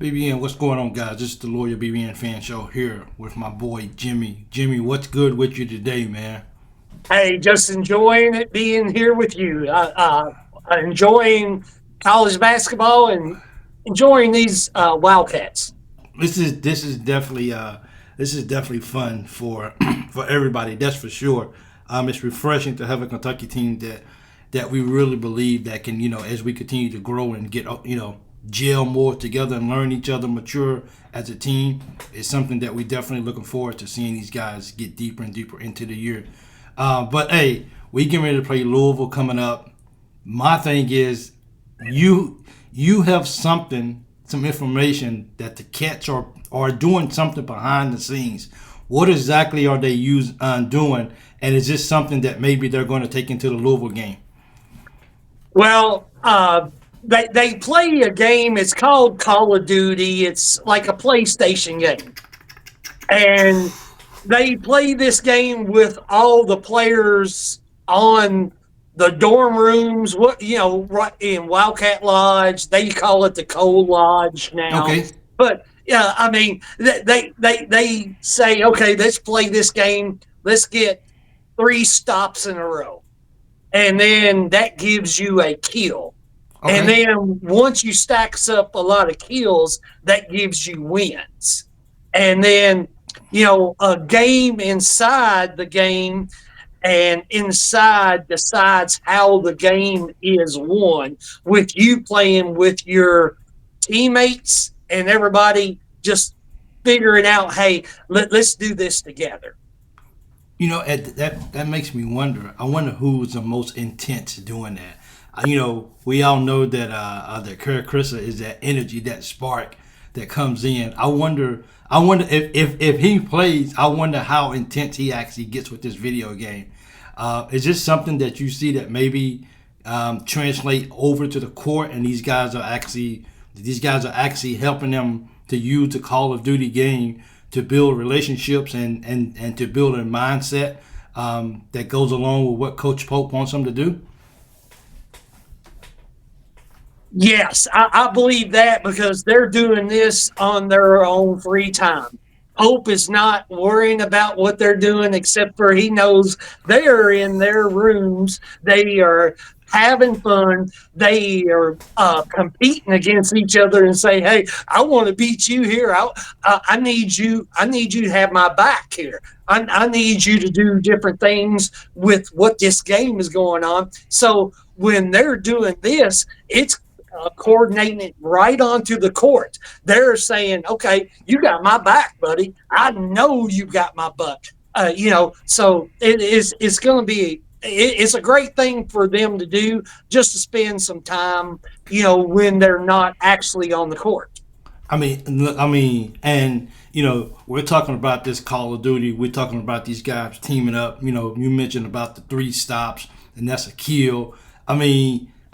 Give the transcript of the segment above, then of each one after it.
BBN, what's going on, guys? This is the Loyal BBN Fan Show here with my boy Jimmy. Jimmy, what's good with you today, man? Hey, just enjoying it being here with you. Enjoying college basketball and enjoying these Wildcats. This is definitely fun for for everybody. That's for sure. It's refreshing to have a Kentucky team that we really believe that can, as we continue to grow and get, gel more together and learn each other, mature as a team. It's something that we definitely looking forward to seeing these guys get deeper and deeper into the year. But hey, we getting ready to play Louisville coming up. My thing is, you have some information that the Cats are doing something behind the scenes. What exactly are they doing? And is this something that maybe they're going to take into the Louisville game? Well, they play a game. It's called Call of Duty. It's like a PlayStation game, and they play this game with all the players on the dorm rooms. Right in Wildcat Lodge, they call it the Cold Lodge now. Okay. But yeah, I mean, they say, okay, let's play this game. Let's get 3 stops in a row, and then that gives you a kill. And Okay. then once you stacks up a lot of kills, that gives you wins. And then, a game inside the game and inside decides how the game is won with you playing with your teammates and everybody just figuring out, hey, let's do this together. That makes me wonder. I wonder who's the most intense doing that. We all know that Kerr Krissa is that energy, that spark that comes in. I wonder if he plays. I wonder how intense he actually gets with this video game. Is this something that you see that maybe translate over to the court, and these guys are actually helping them to use the Call of Duty game to build relationships and to build a mindset that goes along with what Coach Pope wants them to do? Yes, I believe that because they're doing this on their own free time. Hope is not worrying about what they're doing, except for he knows they are in their rooms. They are having fun. They are competing against each other and say, "Hey, I want to beat you here. I need you. I need you to have my back here. I need you to do different things with what this game is going on." So when they're doing this, it's coordinating it right onto the court. They're saying, okay, you got my back, buddy. I know you got my butt. So it's going to be, it's a great thing for them to do, just to spend some time, when they're not actually on the court. We're talking about this Call of Duty. We're talking about these guys teaming up. You mentioned about the 3 stops, and that's a kill.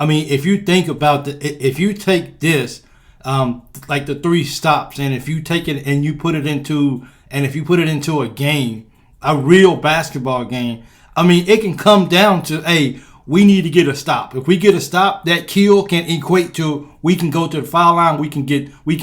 If you think about if you take this, like the 3 stops, and if you take it and if you put it into a game, a real basketball game, it can come down to, hey, we need to get a stop. If we get a stop, that kill can equate to we can go to the foul line, we can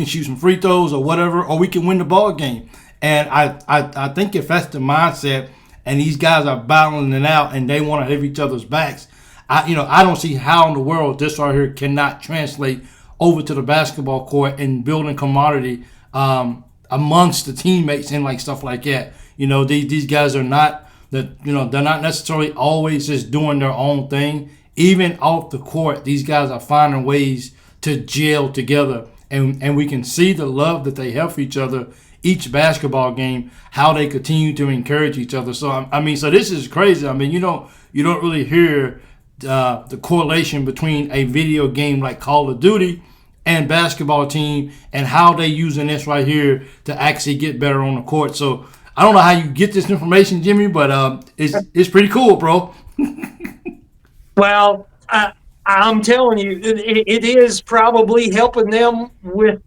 shoot some free throws or whatever, or we can win the ball game. And I think if that's the mindset, and these guys are battling it out and they want to have each other's backs, I don't see how in the world this right here cannot translate over to the basketball court and building commodity amongst the teammates and like stuff like that. These guys are not they're not necessarily always just doing their own thing. Even off the court, these guys are finding ways to gel together, and we can see the love that they have for each other each basketball game, how they continue to encourage each other. So so this is crazy. You don't really hear the correlation between a video game like Call of Duty and basketball team, and how they using this right here to actually get better on the court. So I don't know how you get this information, Jimmy, but it's pretty cool, bro. Well, I'm telling you, it is probably helping them with.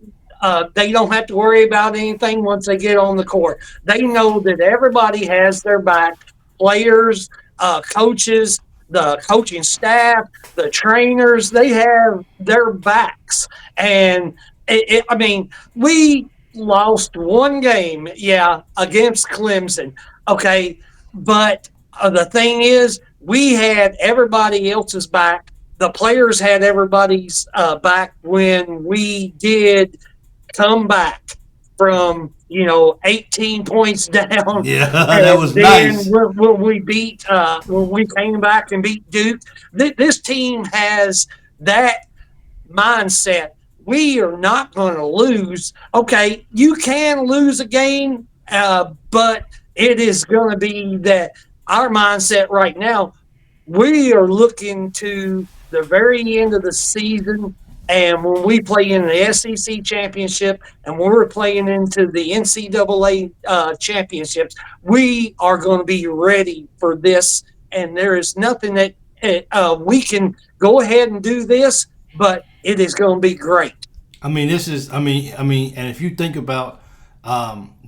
They don't have to worry about anything once they get on the court. They know that everybody has their back. Players, coaches, the coaching staff, the trainers, they have their backs. And I mean, we lost one game, yeah, against Clemson. Okay, but the thing is, we had everybody else's back. The players had everybody's back when we did come back from 18 points down, Yeah, that and was then nice. when we came back and beat Duke. This team has that mindset. We are not going to lose. Okay, you can lose a game, but it is going to be that our mindset right now. We are looking to the very end of the season, and when we play in the SEC championship and when we're playing into the NCAA championships, we are going to be ready for this. And there is nothing that we can go ahead and do this, but it is going to be great. I mean, this is. I mean, and if you think about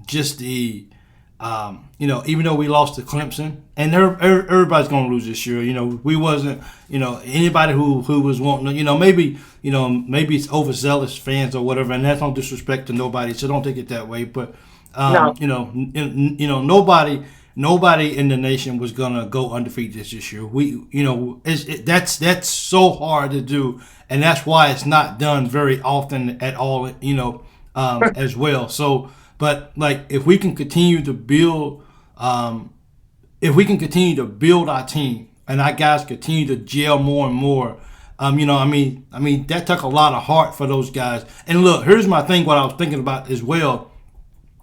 just the, even though we lost to Clemson, and everybody's going to lose this year. We wasn't. Anybody who was wanting. Maybe it's overzealous fans or whatever, and that's no disrespect to nobody. So don't take it that way. But No, nobody in the nation was gonna go undefeated this year. That's so hard to do, and that's why it's not done very often at all. As well. So, but like if we can continue to build, our team and our guys continue to gel more and more. That took a lot of heart for those guys. And look, here's my thing. What I was thinking about as well.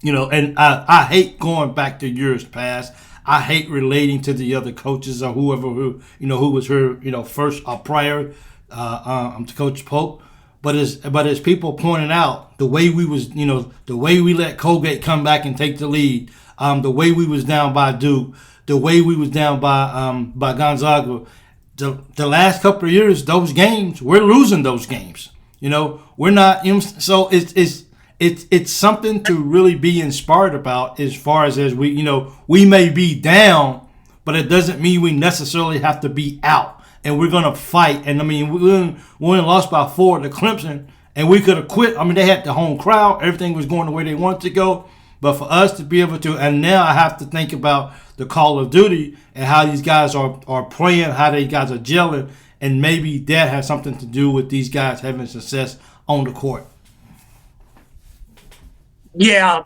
And I hate going back to years past. I hate relating to the other coaches or whoever who was here, first or prior to Coach Pope. But as people pointed out, the way we was, the way we let Colgate come back and take the lead, the way we was down by Duke, the way we was down by Gonzaga, the last couple of years, those games, we're losing those games. We're not. So it's something to really be inspired about as far as we may be down, but it doesn't mean we necessarily have to be out. And we're gonna fight. And I mean, we only lost by 4 to Clemson, and we could have quit. I mean, they had the home crowd. Everything was going the way they wanted to go. But for us to be able to, and now I have to think about the Call of Duty and how these guys are playing, how these guys are gelling, and maybe that has something to do with these guys having success on the court. yeah,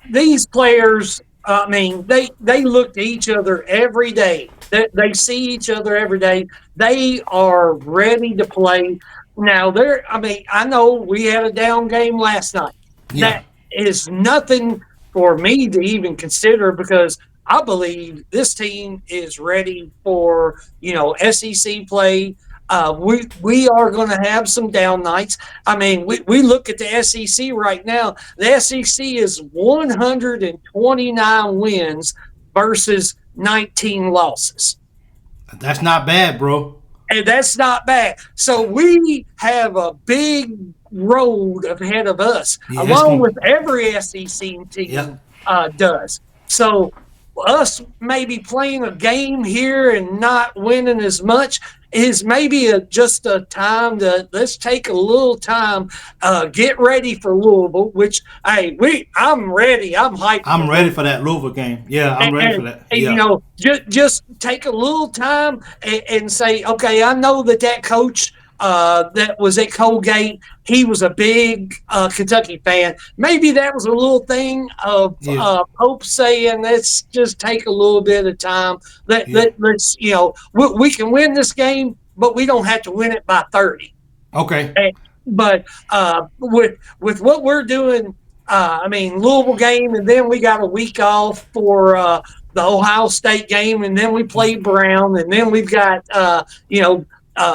these players. I mean, they look to each other every day. They see each other every day. They are ready to play. Now, I mean, I know we had a down game last night. Yeah. That is nothing for me to even consider because I believe this team is ready for SEC play. We are going to have some down nights. I mean, we look at the SEC right now. The SEC is 129 wins versus 19 losses. That's not bad, bro. And that's not bad. So we have a big road ahead of us, Yeah, along with every SEC team does. So us maybe playing a game here and not winning as much is maybe just a time to let's take a little time, get ready for Louisville. Which I'm ready. I'm hyped. I'm ready for that Louisville game. Yeah, I'm ready for that. Yeah. Just take a little time and say, okay, I know that coach that was at Colgate, he was a big Kentucky fan. Maybe that was a little thing of Pope saying, let's just take a little bit of time. Let's we can win this game, but we don't have to win it by 30. Okay. But with what we're doing, I mean, Louisville game, and then we got a week off for the Ohio State game, and then we play Brown, and then we've got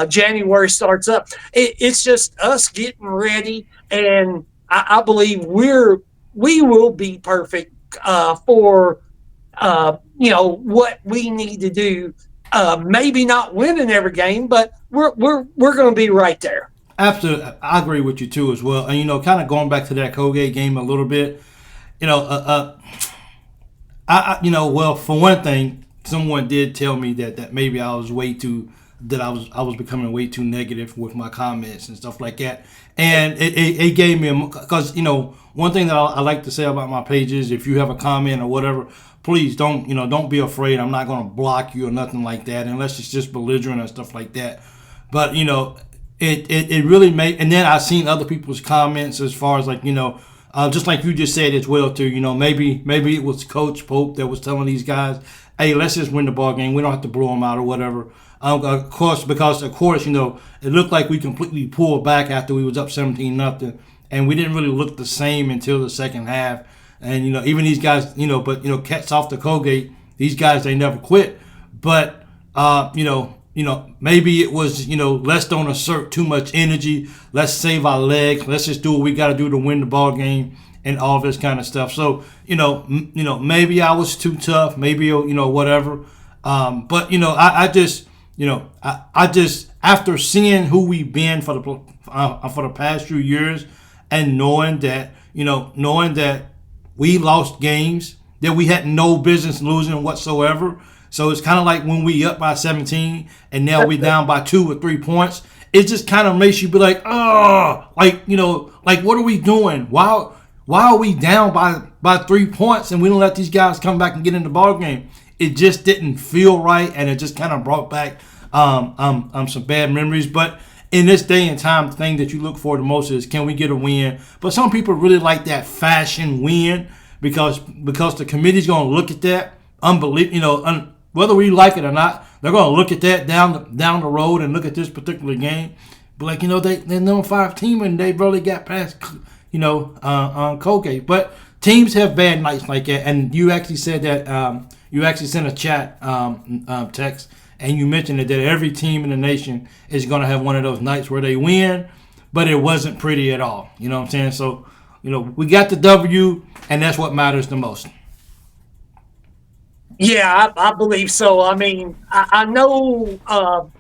January starts up. It's just us getting ready, and I believe we will be perfect for what we need to do. Maybe not winning every game, but we're going to be right there. Absolutely, I agree with you too as well. And kind of going back to that Colgate game a little bit. Well, for one thing, someone did tell me that maybe I was way too that I was becoming way too negative with my comments and stuff like that. And it gave me because one thing that I like to say about my page is if you have a comment or whatever, please don't be afraid. I'm not going to block you or nothing like that unless it's just belligerent and stuff like that. But it really made. And then I seen other people's comments as far as like just like you just said as well too. Maybe it was Coach Pope that was telling these guys, hey, let's just win the ball game. We don't have to blow them out or whatever. Of course, it looked like we completely pulled back after we was up 17-0, and we didn't really look the same until the second half. And even these guys, but cats off the Colgate, these guys they never quit. But maybe it was let's don't assert too much energy. Let's save our legs. Let's just do what we got to do to win the ball game and all this kind of stuff. So maybe I was too tough. Maybe whatever. But I just after seeing who we've been for the past few years, and knowing that we lost games that we had no business losing whatsoever. So it's kind of like when we up by 17 and now we down by 2 or 3 points. It just kind of makes you be like, like what are we doing? Why are we down by 3 points and we don't let these guys come back and get in the ball game? It just didn't feel right, and it just kind of brought back some bad memories. But in this day and time, the thing that you look for the most is, can we get a win? But some people really like that fashion win because the committee's going to look at that whether we like it or not, they're going to look at that down the road and look at this particular game. But like they're number 5 team and they barely got past Colgate. But teams have bad nights like that, and you actually said that. You actually sent a chat text, and you mentioned that every team in the nation is going to have one of those nights where they win, but it wasn't pretty at all. You know what I'm saying? So, we got the W, and that's what matters the most. Yeah, I believe so. I mean, I know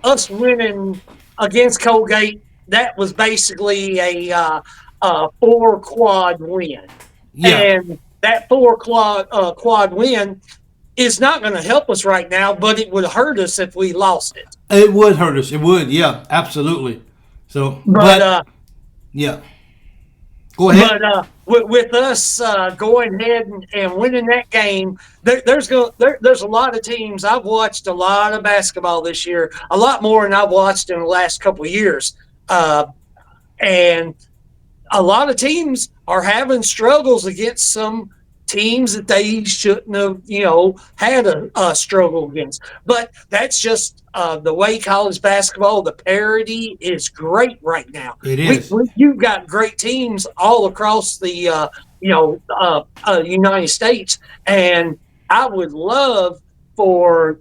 us winning against Colgate, that was basically a 4-quad win. Yeah. And that 4-quad win is not going to help us right now, but it would hurt us if we lost it. It would hurt us. It would, yeah, absolutely. So, but yeah. Go ahead. But with us going ahead and winning that game, there's a lot of teams. I've watched a lot of basketball this year, a lot more than I've watched in the last couple of years. And a lot of teams are having struggles against some teams that they shouldn't have, had a struggle against. But that's just the way college basketball, the parity is great right now. It is. You've got great teams all across the, United States. And I would love for,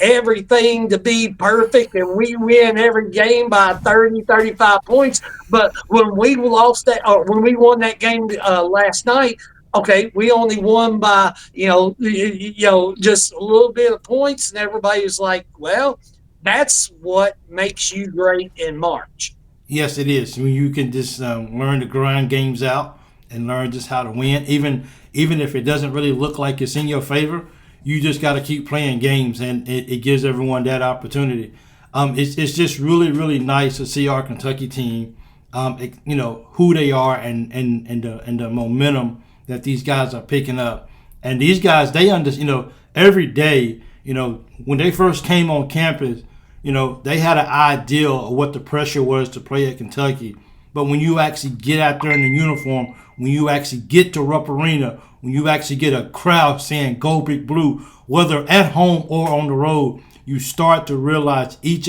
everything to be perfect and we win every game by 30, 35 points. But when we lost that, or when we won that game last night, okay, we only won by, just a little bit of points, and everybody's like, well, that's what makes you great in March. Yes, it is. When you can just learn to grind games out and learn just how to win, even if it doesn't really look like it's in your favor, you just got to keep playing games, and it gives everyone that opportunity. It's just really, really nice to see our Kentucky team, who they are and the momentum that these guys are picking up. And these guys, they understand, every day, when they first came on campus, they had an idea of what the pressure was to play at Kentucky. But when you actually get out there in the uniform, when you actually get to Rupp Arena, when you actually get a crowd saying "Go Big Blue," whether at home or on the road, you start to realize each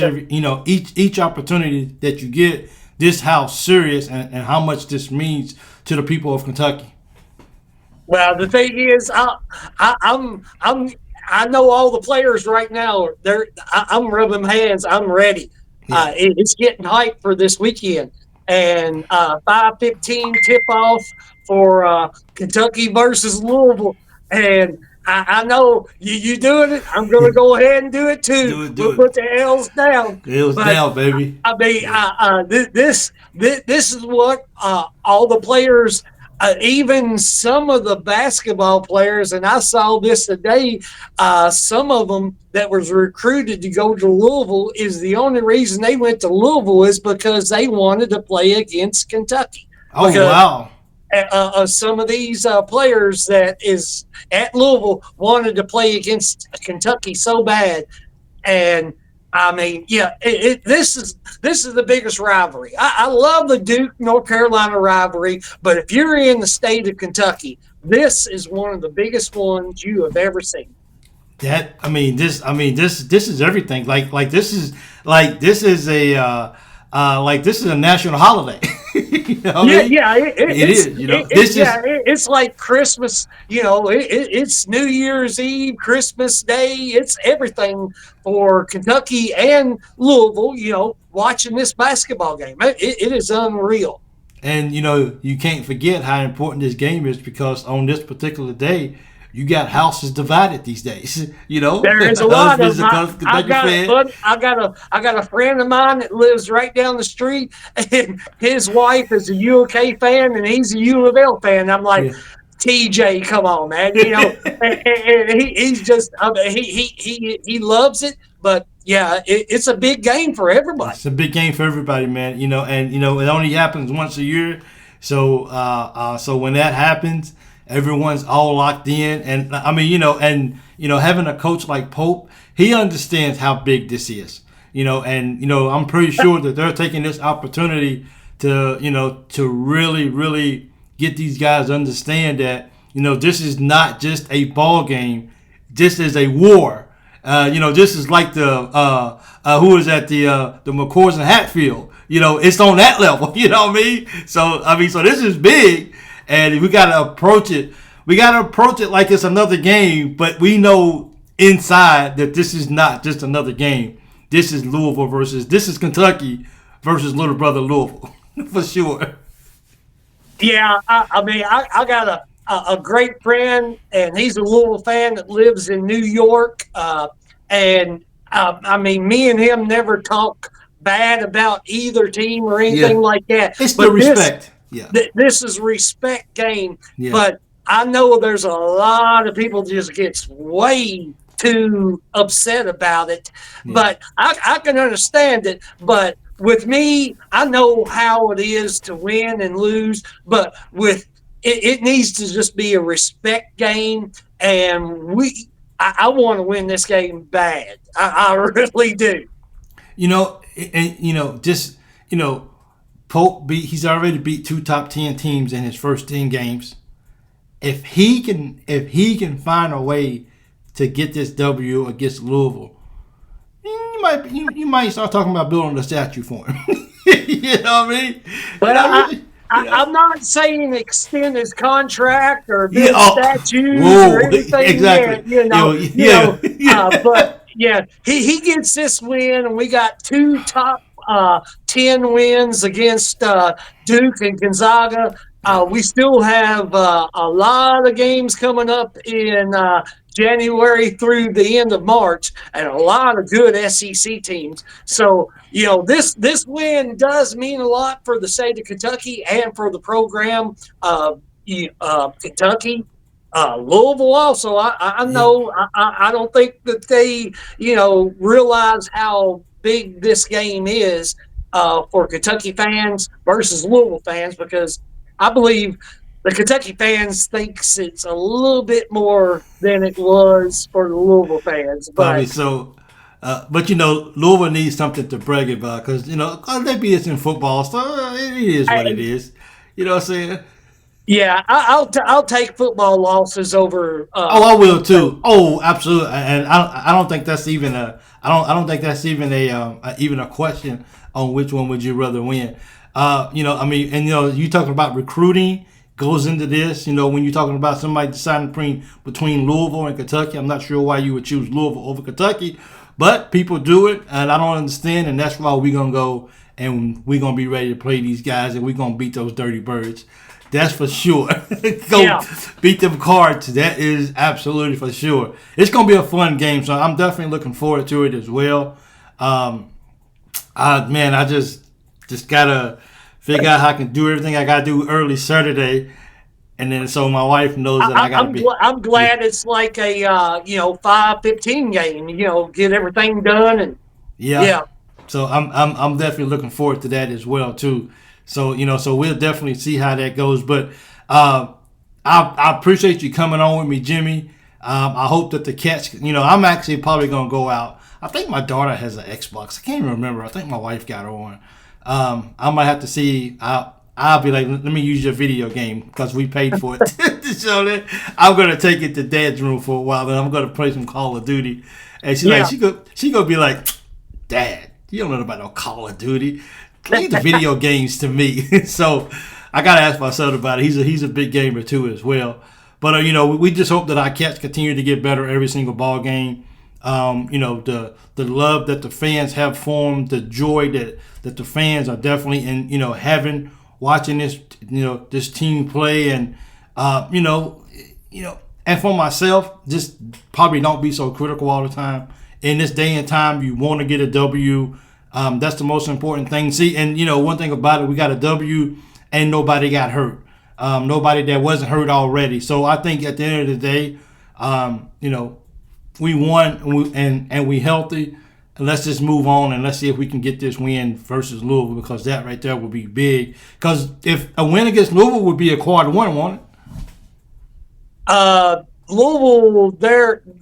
opportunity that you get, this how serious and how much this means to the people of Kentucky. Well, the thing is, I know all the players right now. I'm rubbing hands. I'm ready. Yeah. It's getting hyped for this weekend, and 5:15 tip off for Kentucky versus Louisville. And I know you doing it. I'm going to go ahead and do it too. We'll put the L's down. L's down, baby. I mean, this is what all the players even some of the basketball players, and I saw this today, some of them that was recruited to go to Louisville is the only reason they went to Louisville is because they wanted to play against Kentucky. Oh, Because wow. some of these players that is at Louisville wanted to play against Kentucky so bad, and I mean, yeah, this is the biggest rivalry. I love the Duke North Carolina rivalry, but if you're in the state of Kentucky, this is one of the biggest ones you have ever seen. This is everything. This is a national holiday. You know what I mean? It is. You know, it's like Christmas. You know, it's New Year's Eve, Christmas Day. It's everything for Kentucky and Louisville. You know, watching this basketball game, it is unreal. and you know you can't forget how important this game is because on this particular day, you got houses divided these days. You know, There is a lot of them. fan. I got a friend of mine that lives right down the street, and his wife is a UK fan, and he's a UofL fan. I'm like, Yeah. TJ, come on, man. You know, and he's just, I mean, he loves it. But yeah, it's a big game for everybody. It's a big game for everybody, man. You know, and you know it only happens once a year. So when that happens, everyone's all locked in. And I mean, having a coach like Pope, he understands how big this is. You know, and I'm pretty sure that they're taking this opportunity to really get these guys to understand that this is not just a ball game. This is a war. This is like the who is at the McCoys and Hatfield. It's on that level. You know what I mean? So this is big, and we got to approach it. We got to approach it like it's another game, but we know inside that this is not just another game. This is this is Kentucky versus little brother Louisville for sure. Yeah, I got a great friend, and he's a Louisville fan that lives in New York. Me and him never talk bad about either team or anything like that. It's the respect. This is respect game. Yeah. But I know there's a lot of people just gets way too upset about it. Yeah. But I can understand it. But with me, I know how it is to win and lose. But with it needs to just be a respect game, and I want to win this game bad. I really do. Pope he's already beat 2 top 10 teams in his first 10 games. If he can find a way to get this W against Louisville, you might start talking about building a statue for him. You know what I mean? But I'm not saying extend his contract or build statues or anything. Exactly. But yeah, he gets this win, and we got 2 top 10 wins against Duke and Gonzaga. We still have a lot of games coming up in January through the end of March, and a lot of good SEC teams. So, this win does mean a lot for the state of Kentucky and for the program. Kentucky, Louisville also. I know. I don't think that they, realize how big this game is for Kentucky fans versus Louisville fans, because I believe the Kentucky fans thinks it's a little bit more than it was for the Louisville fans. Probably so. But Louisville needs something to brag about because they beat us in football, so it is what it is. You know what I'm saying? Yeah, I'll take football losses over. I will too. Oh, absolutely. And I don't think that's even I don't think that's even a question on which one would you rather win. You talking about recruiting goes into this. When you're talking about somebody deciding between Louisville and Kentucky, I'm not sure why you would choose Louisville over Kentucky, but people do it, and I don't understand, and that's why we're going to go and we're going to be ready to play these guys, and we're going to beat those dirty birds. That's for sure. Beat them Cards. That is absolutely for sure. It's going to be a fun game, so I'm definitely looking forward to it as well. I just got to figure out how I can do everything I got to do early Saturday And then so my wife knows that I got to be. I'm glad it's like a 5-15 game. Get everything done and Yeah. So I'm definitely looking forward to that as well too. So so we'll definitely see how that goes. But I appreciate you coming on with me, Jimmy. I hope that the Cats. I'm actually probably gonna go out. I think my daughter has an Xbox. I can't even remember. I think my wife got her on. I might have to see. I'll be like, let me use your video game because we paid for it. So that I'm gonna take it to Dad's room for a while. Then I'm gonna play some Call of Duty. And she gonna be like, Dad, you don't know about no Call of Duty. Leave the video games to me. So I gotta ask my son about it. He's a big gamer too as well. But we just hope that our Cats continue to get better every single ball game. The love that the fans have formed, the joy that the fans are definitely in heaven watching this team play, and and for myself, just probably don't be so critical all the time. In this day and time, you want to get a W. That's the most important thing. See, and one thing about it, we got a W, and nobody got hurt. Nobody that wasn't hurt already. So I think at the end of the day, we won and we healthy. And let's just move on and let's see if we can get this win versus Louisville, because that right there would be big. Because if a win against Louisville would be a quad one, won't it? Louisville,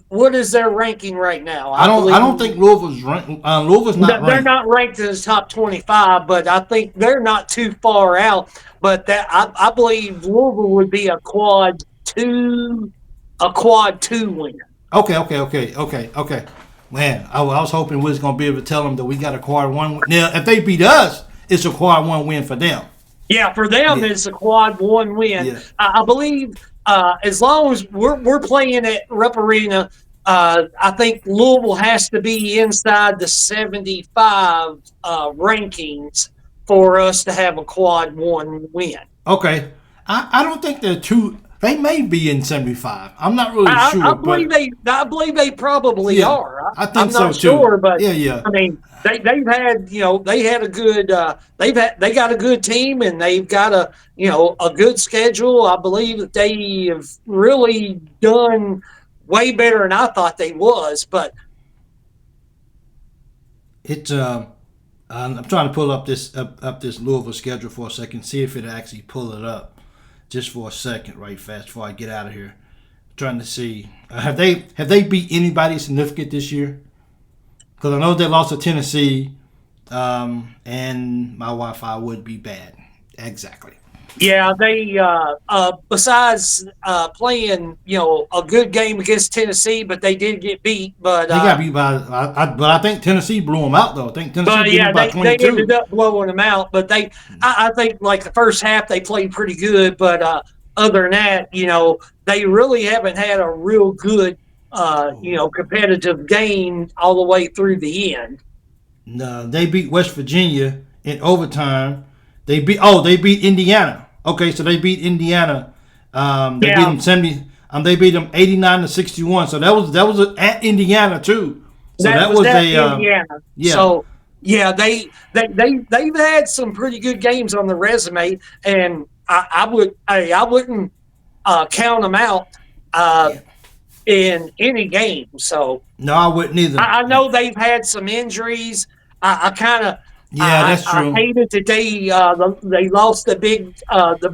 what is their ranking right now? I don't think Louisville's ranked. Louisville's not ranked. They're not ranked in the top 25, but I think they're not too far out. But I believe Louisville would be a quad two win. Okay. Man, I was hoping we was gonna be able to tell them that we got a quad one. Now, if they beat us, it's a quad one win for them. Yeah, for them, it's a quad one win. Yeah. I believe as long as we're playing at Rupp Arena, I think Louisville has to be inside the 75 rankings for us to have a quad one win. Okay, I don't think they're too. They may be in 75. I'm not really sure. I believe they probably are. I think I'm so not too. Sure, but yeah. I mean, they've had they had a good they got a good team, and they've got a good schedule. I believe that they have really done way better than I thought they was. But it's I'm trying to pull up this Louisville schedule for a second, see if it actually pull it up. Just for a second, right fast before I get out of here. I'm trying to see have they beat anybody significant this year? Because I know they lost to Tennessee, and my Wi-Fi would be bad. Exactly. Yeah, they besides playing a good game against Tennessee, but they did get beat. But they got beat by. But I think Tennessee blew them out though. I think Tennessee beat them by 22. They ended up blowing them out. But I think like the first half they played pretty good. But other than that, they really haven't had a real good competitive game all the way through the end. No, they beat West Virginia in overtime. They beat Indiana. Okay, so they beat Indiana. They beat them 70. They beat them 89-61. So that was at Indiana too. So that was Indiana. Yeah. So yeah, they've had some pretty good games on the resume, and I wouldn't count them out in any game. So no, I wouldn't either. I know they've had some injuries. I kind of. Yeah, that's true. I hated that they lost the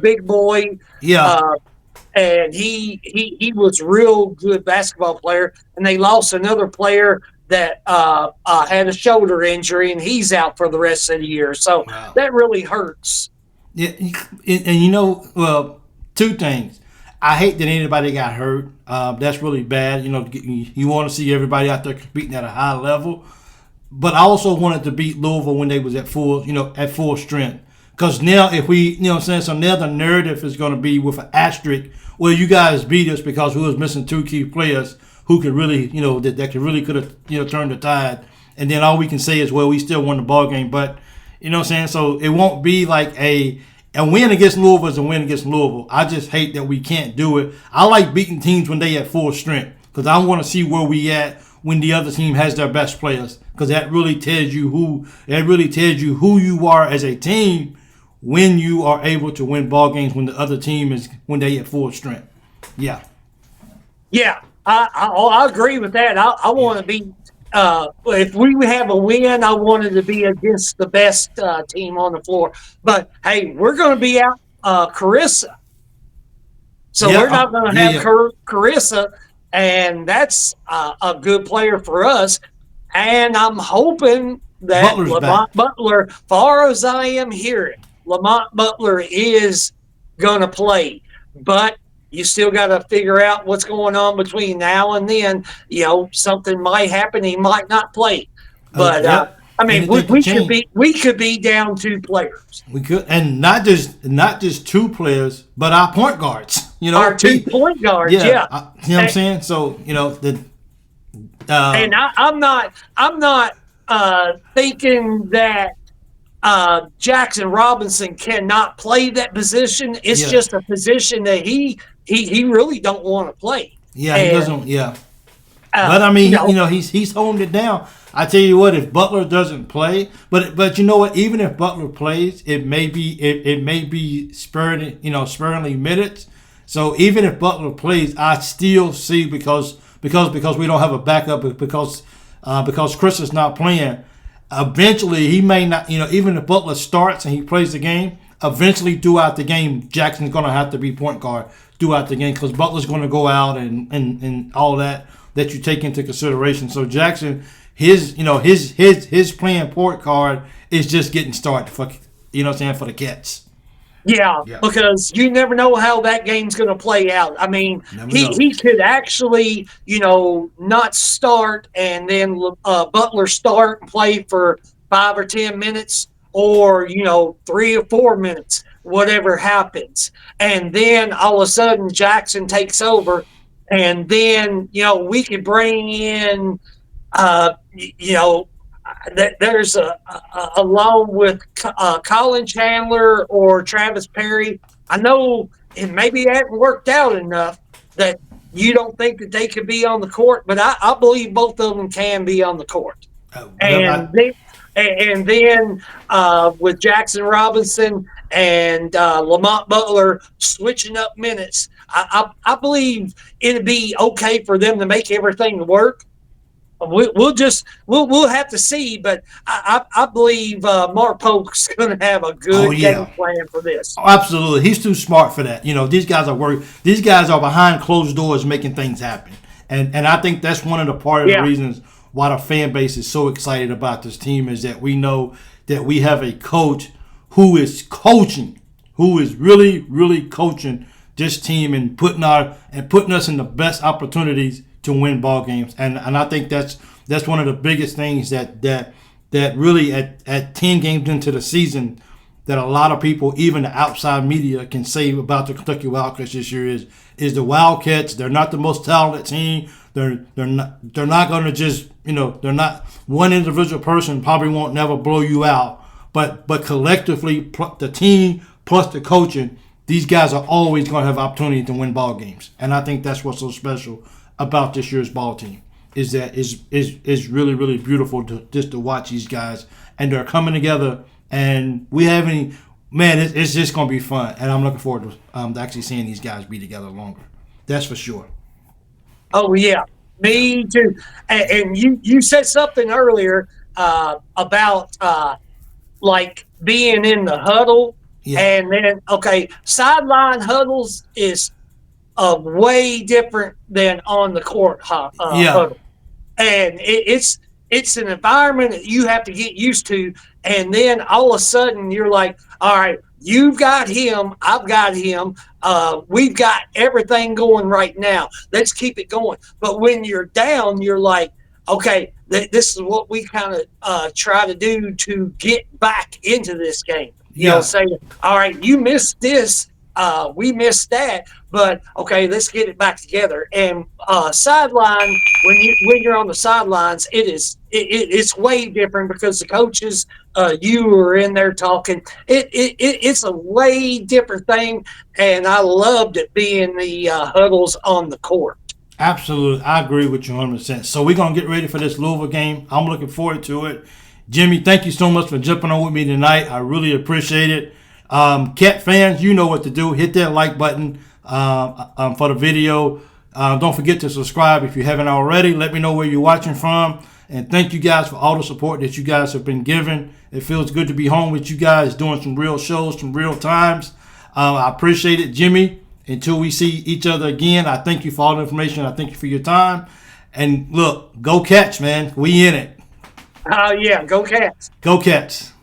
big boy. Yeah. And he was a real good basketball player, and they lost another player that had a shoulder injury, and he's out for the rest of the year. So that really hurts. Yeah, and two things. I hate that anybody got hurt. That's really bad. You want to see everybody out there competing at a high level. But I also wanted to beat Louisville when they was at full strength. Because now if we, so now the narrative is going to be with an asterisk, well, you guys beat us because we was missing two key players who could really, could have, turned the tide. And then all we can say is, well, we still won the ball game. But, so it won't be like a win against Louisville is a win against Louisville. I just hate that we can't do it. I like beating teams when they at full strength because I want to see where we at when the other team has their best players, because that really tells you who you are as a team when you are able to win ball games when the other team is when they at full strength. Yeah. Yeah, I agree with that. I want to be. If we have a win, I wanted to be against the best team on the floor. But hey, we're going to be out Carissa, so we're not going to have Carissa, and that's a good player for us. And I'm hoping that Lamont Butler, far as I am hearing, Lamont Butler is going to play, but you still got to figure out what's going on between now and then. Something might happen; he might not play. But I mean, we could be down 2 players. We could, and not just 2 players, but our point guards. Our 2 point guards. Yeah, you know what I'm saying. So and I'm not thinking that Jackson Robinson cannot play that position. It's just a position that he really don't want to play. Yeah, he doesn't. Yeah, but I mean, he's holding it down. I tell you what, if Butler doesn't play, but you know what? Even if Butler plays, it may be sparingly minutes. So even if Butler plays, I still see because we don't have a backup because Chris is not playing. Eventually, he may not. Even if Butler starts and he plays the game, eventually throughout the game, Jackson's going to have to be point guard throughout the game because Butler's going to go out and all that you take into consideration. So Jackson, his playing point guard is just getting started for for the Cats. Yeah, because you never know how that game's going to play out. I mean, he could actually, not start and then Butler start and play for 5 or 10 minutes or, 3 or 4 minutes, whatever happens. And then all of a sudden Jackson takes over and then, we could bring in, there's along with Colin Chandler or Travis Perry. I know it maybe hasn't worked out enough that you don't think that they could be on the court, but I believe both of them can be on the court. And then with Jackson Robinson and Lamont Butler switching up minutes, I believe it'd be okay for them to make everything work. We'll have to see, but I believe Mark Polk's going to have a good game plan for this. Oh, absolutely, he's too smart for that. These guys are working. These guys are behind closed doors making things happen, and I think that's one of the reasons why the fan base is so excited about this team is that we know that we have a coach who is coaching, who is really, really coaching this team and putting us in the best opportunities to win ball games, and I think that's one of the biggest things that really at 10 games into the season that a lot of people, even the outside media, can say about the Kentucky Wildcats this year is the Wildcats. They're not the most talented team. They're not going to just they're not one individual person probably won't never blow you out, but collectively the team plus the coaching, these guys are always going to have opportunity to win ball games, and I think that's what's so special about this year's ball team is that is really, really beautiful to watch these guys, and they're coming together, and it's just going to be fun, and I'm looking forward to actually seeing these guys be together longer. That's for sure. Oh yeah, me too. And you said something earlier about like being in the huddle, and then sideline huddles is way different than on the court huddle. And it's an environment that you have to get used to, and then all of a sudden you're like, all right, you've got him, I've got him, we've got everything going right now, let's keep it going. But when you're down, you're like, okay, this is what we kind of try to do to get back into this game. Say, all right, you missed this, we missed that, but okay, let's get it back together. And sideline, when you're on the sidelines, it's way different because the coaches, you were in there talking. It's a way different thing, and I loved it being the huddles on the court. Absolutely, I agree with you 100%. So we're gonna get ready for this Louisville game. I'm looking forward to it. Jimmy, thank you so much for jumping on with me tonight. I really appreciate it. Cat fans, you know what to do. Hit that like button for the video. Don't forget to subscribe if you haven't already. Let me know where you're watching from. And thank you guys for all the support that you guys have been giving. It feels good to be home with you guys doing some real shows, some real times. I appreciate it, Jimmy. Until we see each other again, I thank you for all the information. I thank you for your time. And look, go Cats, man. We in it. Yeah, go Cats. Go Cats.